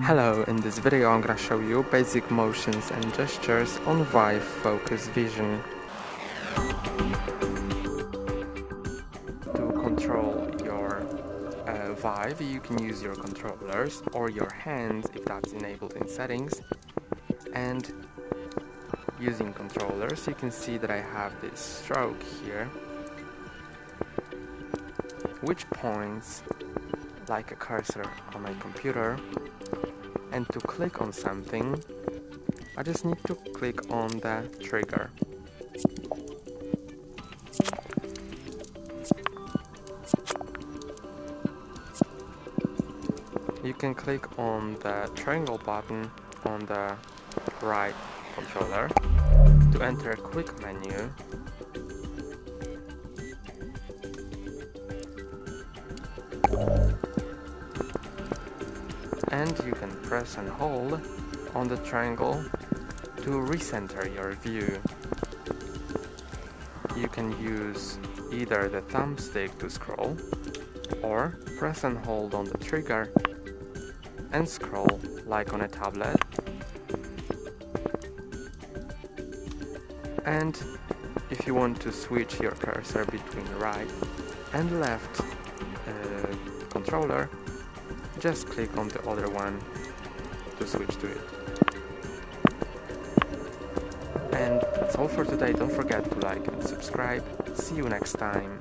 Hello, in this video I'm gonna show you basic motions and gestures on Vive Focus Vision. To control your Vive, you can use your controllers or your hands if that's enabled in settings. And using controllers, you can see that I have this stroke here, which points like a cursor on my computer. And to click on something, I just need to click on the trigger. You can click on the triangle button on the right controller to enter a quick menu. And you can press and hold on the triangle to recenter your view. You can use either the thumbstick to scroll or press and hold on the trigger and scroll like on a tablet. And if you want to switch your cursor between right and left controller, just click on the other one to switch to it. And that's all for today. Don't forget to like and subscribe. See you next time.